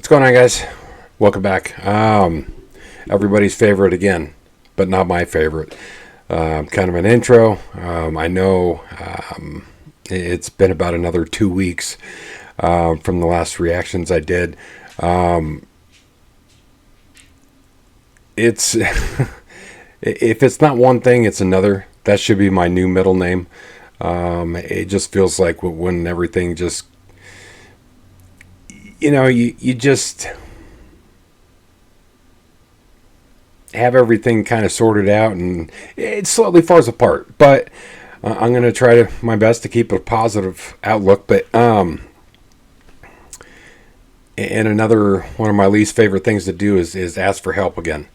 What's going on, guys? Welcome back. Everybody's favorite again, but not my favorite. Kind of an intro. I know it's been about another 2 weeks from the last reactions I did. It's if it's not one thing, it's another. That should be my new middle name. It just feels like when everything just, you just have everything kind of sorted out and it slowly falls apart. But I'm going to try my best to keep a positive outlook. But and another one of my least favorite things to do is ask for help again.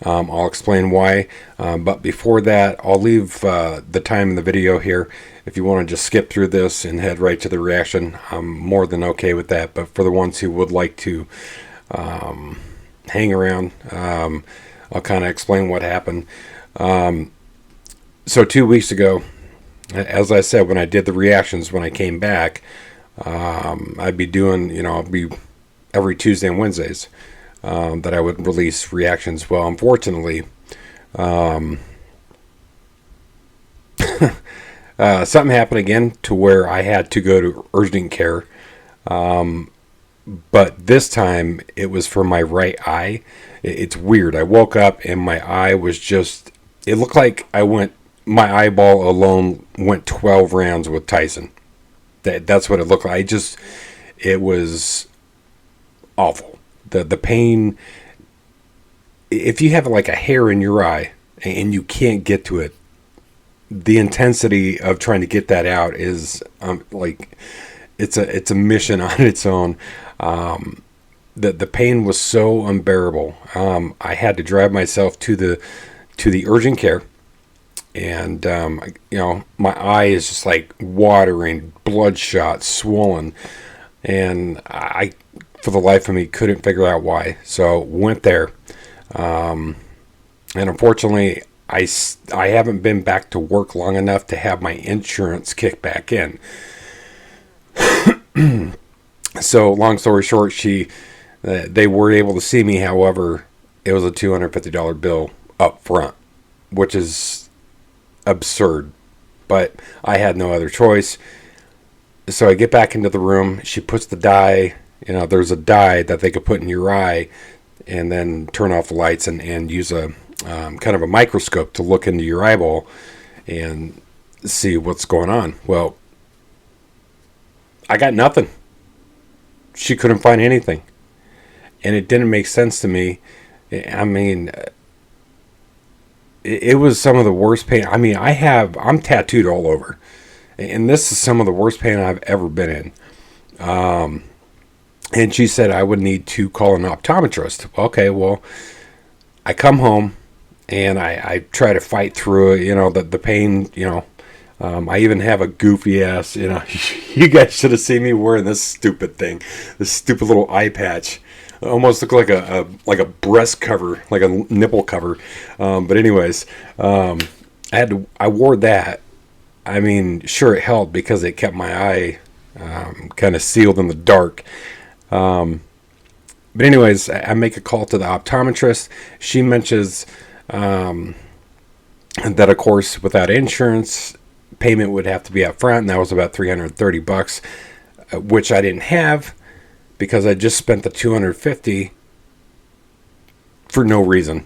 I'll explain why. But before that, I'll leave the time in the video here. If you want to just skip through this and head right to the reaction, I'm more than okay with that. But for the ones who would like to hang around, I'll kind of explain what happened. So 2 weeks ago, as I said, when I did the reactions, when I came back, I'd be doing, I'll be every Tuesday and Wednesdays. That I would release reactions. Well, unfortunately, something happened again to where I had to go to urgent care. But this time it was for my right eye. It's weird. I woke up and my eye was just, it looked like my eyeball alone went 12 rounds with Tyson. That's what it looked like. It was awful. The pain, if you have like a hair in your eye and you can't get to it, the intensity of trying to get that out is like it's a mission on its own. The pain was so unbearable. I had to drive myself to the urgent care, and my eye is just like watering, bloodshot, swollen, and I, for the life of me, couldn't figure out why. So went there, and unfortunately, I haven't been back to work long enough to have my insurance kick back in. So long story short, they were able to see me. However, it was a $250 bill up front, which is absurd. But I had no other choice. So I get back into the room. She puts the dye. There's a dye that they could put in your eye and then turn off the lights and use a kind of a microscope to look into your eyeball and see what's going on. Well, I got nothing. She couldn't find anything. And it didn't make sense to me. I mean, it was some of the worst pain. I mean, I'm tattooed all over. And this is some of the worst pain I've ever been in. And she said I would need to call an optometrist. Okay, well, I come home and I try to fight through it, the pain, I even have a goofy ass, you guys should have seen me wearing this stupid thing, this stupid little eye patch. It almost looked like a breast cover, like a nipple cover. But anyways, I wore that. I mean, sure, it helped because it kept my eye kind of sealed in the dark. But anyways, I make a call to the optometrist. She mentions that, of course, without insurance, payment would have to be up front, and that was about $330, which I didn't have because I just spent the $250 for no reason,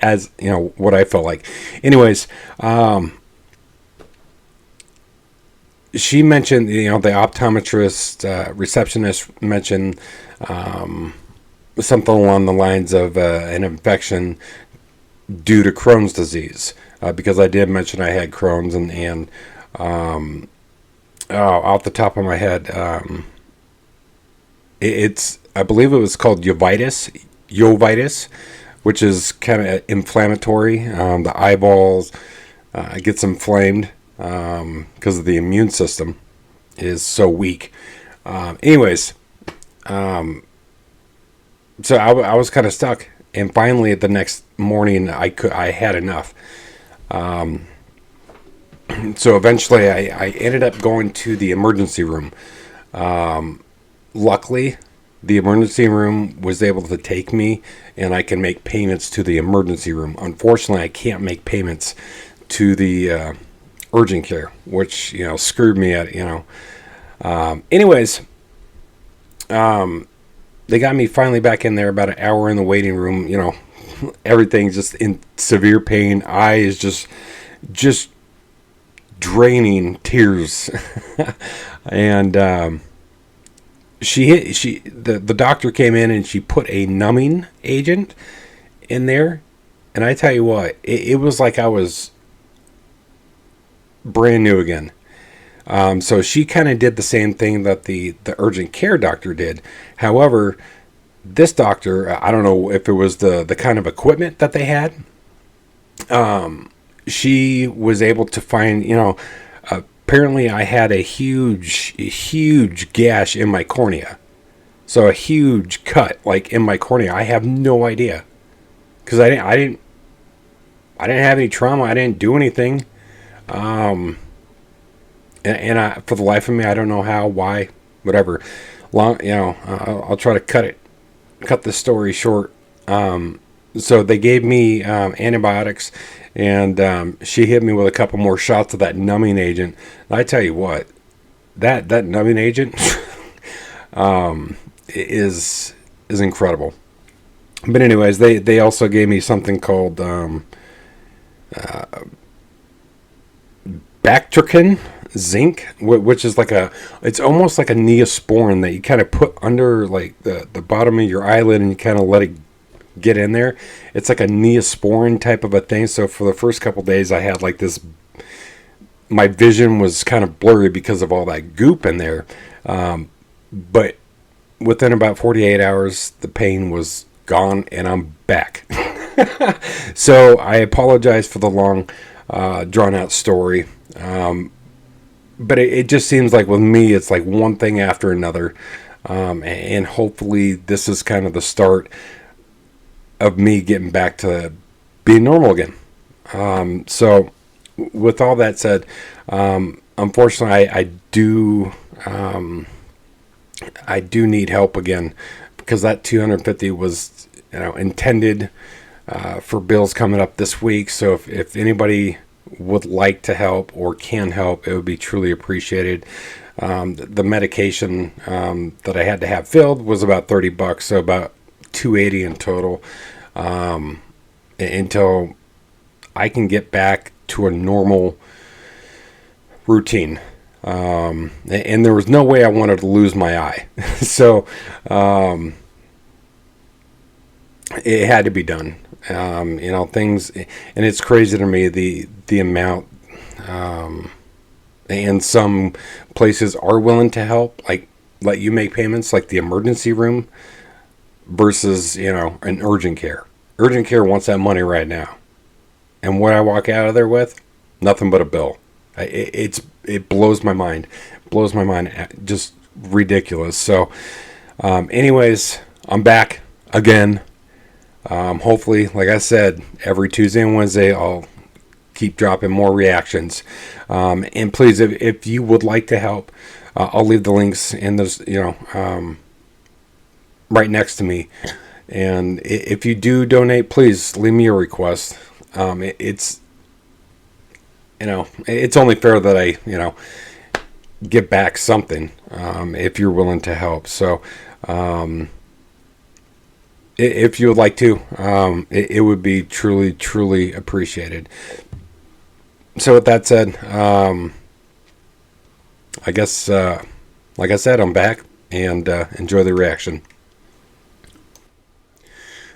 as what I felt like. Anyways, she mentioned, the optometrist receptionist mentioned something along the lines of an infection due to Crohn's disease, because I did mention I had Crohn's, and off the top of my head, I believe it was called uveitis, which is kind of inflammatory. The eyeballs gets inflamed because of the immune system is so weak. Anyways, so I was kind of stuck, and finally the next morning I had enough. So eventually I ended up going to the emergency room. Luckily, The emergency room was able to take me, and I can make payments to the emergency room. Unfortunately, I can't make payments to the urgent care, which screwed me at. Anyways, they got me finally back in there. About an hour in the waiting room. Everything's just in severe pain. Eye is just draining tears, and the doctor came in and she put a numbing agent in there, and I tell you what, it was like I was brand new again. So she kind of did the same thing that the urgent care doctor did. However, this doctor, I don't know if it was the kind of equipment that they had. She was able to find, apparently I had a huge gash in my cornea. So a huge cut, like in my cornea. I have no idea, because I didn't have any trauma. I didn't do anything. And for the life of me, I don't know how, why, whatever. I'll try to cut the story short. So they gave me antibiotics, and she hit me with a couple more shots of that numbing agent. And I tell you what, that numbing agent is incredible. But anyways, they also gave me something called Bactrican zinc, which is it's almost like a Neosporin that you kind of put under like the bottom of your eyelid, and you kind of let it get in there. It's like a Neosporin type of a thing. So for the first couple days, I had like this. My vision was kind of blurry because of all that goop in there. But within about 48 hours, the pain was gone, and I'm back. So I apologize for the long, drawn out story. But it just seems like with me, it's like one thing after another. And hopefully this is kind of the start of me getting back to being normal again. So with all that said, unfortunately, I do need help again, because that 250 was intended for bills coming up this week. So if anybody would like to help or can help, it would be truly appreciated. The medication that I had to have filled was about $30, so about $280 in total, until I can get back to a normal routine. And there was no way I wanted to lose my eye. So it had to be done. Things, and it's crazy to me the amount, and some places are willing to help, like let you make payments, like the emergency room versus an urgent care. Urgent care wants that money right now, and what I walk out of there with, nothing but a bill. It blows my mind, just ridiculous. So, anyways, I'm back again. Hopefully, like I said, every Tuesday and Wednesday, I'll keep dropping more reactions. And please, if you would like to help, I'll leave the links in those, right next to me. And if you do donate, please leave me a request. It's only fair that I, get back something, if you're willing to help. So, if you would like to, it would be truly appreciated. So with that said, I guess, like I said, I'm back, and enjoy the reaction.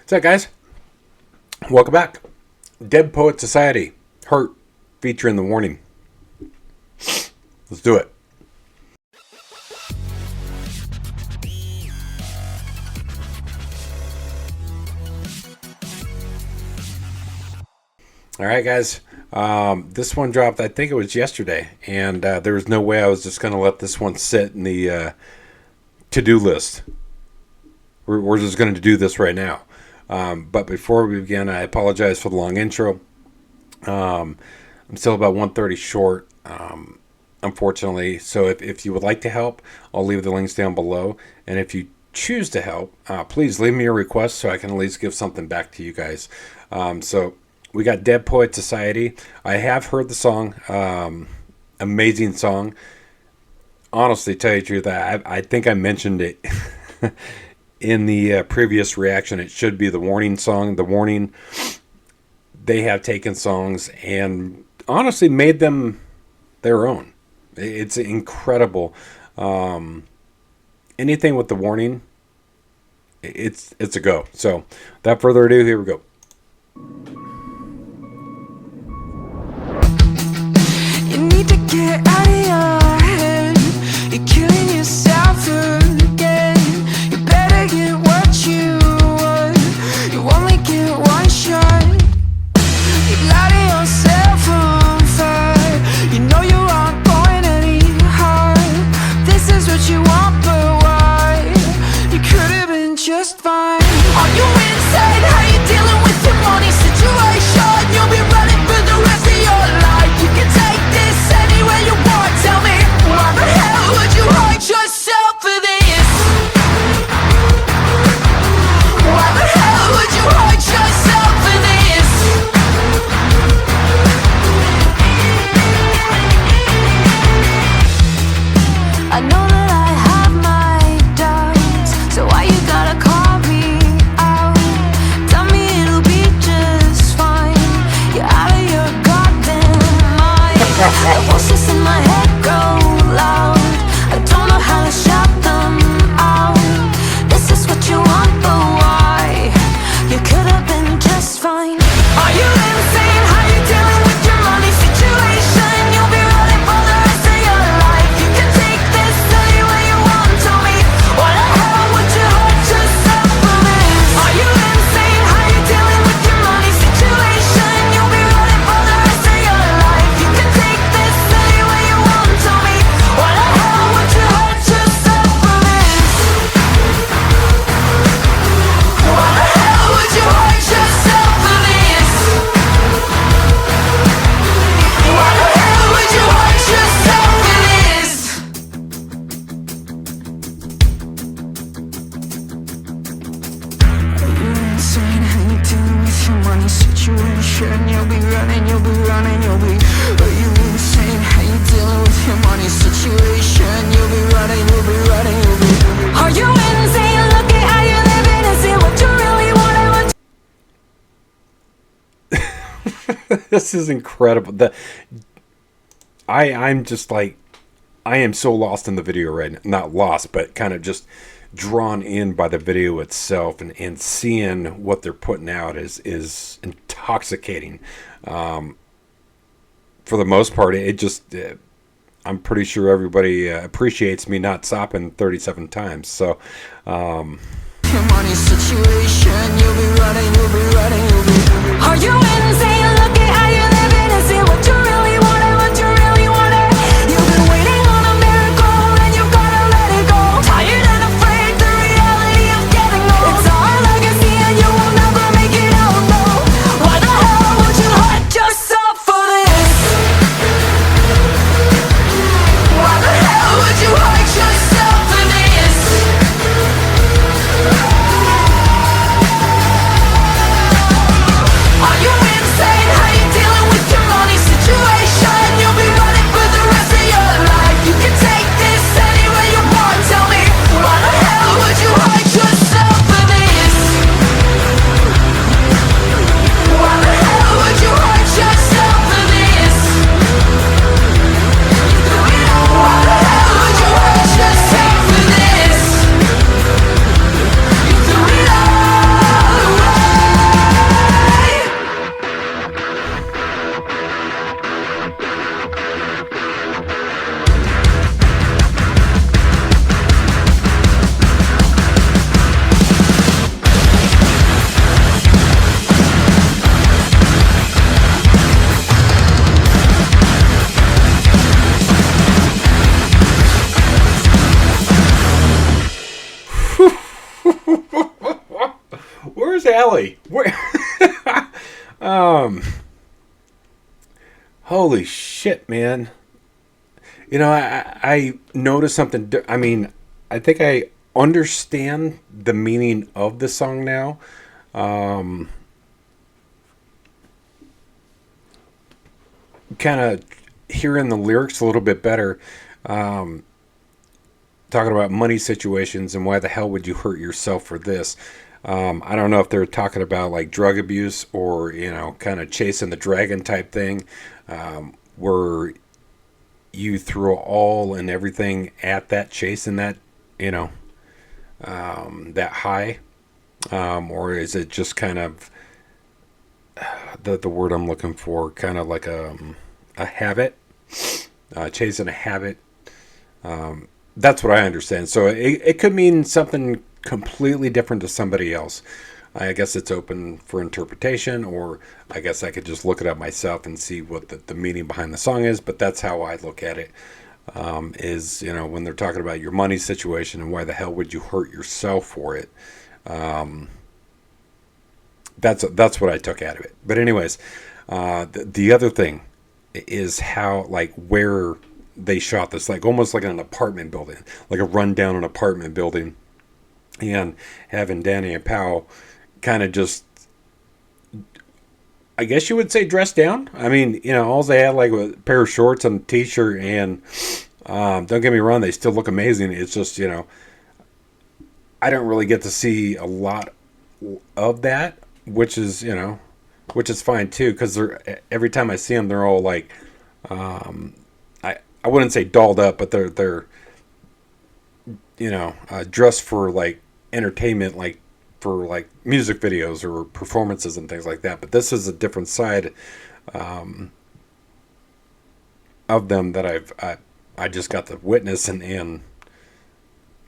What's up, guys? Welcome back. Dead Poet Society, Hurt, featuring The Warning. Let's do it. All right, guys. This one dropped, I think it was yesterday, and there was no way I was just going to let this one sit in the to-do list. We're just going to do this right now. But before we begin, I apologize for the long intro. I'm still about 1:30 short, unfortunately. So if you would like to help, I'll leave the links down below. And if you choose to help, please leave me a request so I can at least give something back to you guys. So we got Dead Poet Society. I have heard the song. Amazing song. Honestly, tell you the truth, I think I mentioned it in the previous reaction. It should be the Warning song. The Warning, they have taken songs and honestly made them their own. It's incredible. Anything with the Warning, it's a go. So, without further ado, here we go. You need to get out of your head. You're killing yourself again. You better get what you want. You only get one shot. You're lighting yourself on fire. You know you aren't going any harder. This is what you want, but why? You could have been just fine. Are you insane? How you dealing with your money situation? You'll be running for the rest of your life. You can take this anywhere you want. Tell me, why the hell would you hurt yourself for this? Why the hell would you hurt yourself for this? I know that I have my doubts, so why you gotta call me out? Tell me it'll be just fine. You're out of your goddamn mind. The voices in my head grow loud. I don't know how to shout them out. This is what you want, but why? You could have been just fine. Are you insane? How you dealing with your money situation? You'll be running for the rest of your life. You can take this anywhere you want. Tell me, why the hell would you hurt yourself for this? Are you insane? How you dealing with your money situation? You'll be running for the rest of your life. You can take this anywhere you want. Tell me, why the hell would you hurt yourself for this? Why the hell would you hurt yourself for this? Why the hell would you hurt yourself for this? Are you insane? How you dealing with your money situation? You'll be running, you'll be running, you'll be. Are you insane? How you dealing with your money situation? You'll be running, you'll be running, you'll be. Are you insane? Look at how you're living and see what you really want and what. This is incredible. I'm just like, I am so lost in the video right now. Not lost, but kind of just drawn in by the video itself, and seeing what they're putting out is intoxicating. For the most part, it just I'm pretty sure everybody appreciates me not stopping 37 times. So Your money situation, you'll be running, you'll be running, you'll be. Are you insane? Look at how you're living and see what you really want and what you really want. You've been waiting on a miracle and you gotta let it go. Tired and afraid, the reality of getting old. It's our legacy and you will never make it out, no. Why the hell would you hurt yourself for this? Why the hell would you hurt yourself for this? Are you insane? How you dealing with your money situation? You'll be running for the rest of your life. You can take this anywhere you want. Tell me, why the hell would you hurt yourself for this? Why the hell would you hurt yourself for this? Why the hell would you hurt yourself for this? You threw it all away. where's Allie? Where? Holy shit, man. You know, I noticed something. I mean, I think understand the meaning of the song now. Kind of hearing the lyrics a little bit better. Talking about money situations and why the hell would you hurt yourself for this? I don't know if they're talking about like drug abuse or, kind of chasing the dragon type thing, where you throw all and everything at that chasing that, you know, that high, or is it just kind of the word I'm looking for, kind of like a habit, chasing a habit. That's what I understand. So it could mean something completely different to somebody else. I guess it's open for interpretation, or I guess I could just look it up myself and see what the meaning behind the song is. But that's how I look at it. Is, when they're talking about your money situation and why the hell would you hurt yourself for it? That's what I took out of it. But anyways, the other thing is how, like, where they shot this, like almost like an apartment building, like a rundown an apartment building, and having Danny and Powell kind of just, I guess you would say, dressed down. I mean, all they had like a pair of shorts and a t-shirt, and don't get me wrong, they still look amazing. It's just, I don't really get to see a lot of that, which is, which is fine too, because they're, every time I see them, they're all like, I wouldn't say dolled up, but they're dressed for like entertainment, like for like music videos or performances and things like that. But this is a different side of them that I just got to witness, and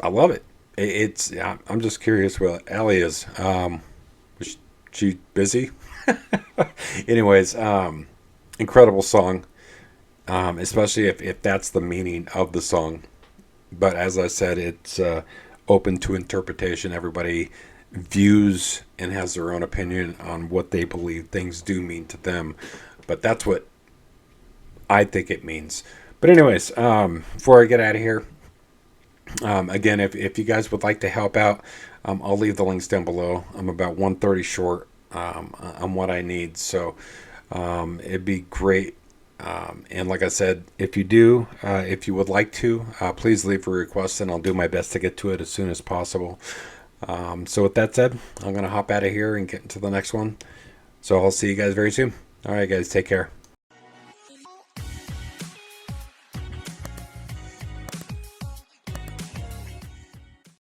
I love it. It's I'm just curious what Allie is. Was she busy? Anyways, incredible song, especially if that's the meaning of the song. But as I said, it's open to interpretation. Everybody views and has their own opinion on what they believe things do mean to them. But that's what I think it means. But anyways, before I get out of here, again, if you guys would like to help out, I'll leave the links down below. I'm about 130 short on what I need, so it'd be great. And like I said, if you do, if you would like to, please leave a request, and I'll do my best to get to it as soon as possible. So with that said, I'm going to hop out of here and get into the next one. So I'll see you guys very soon. All right, guys, take care.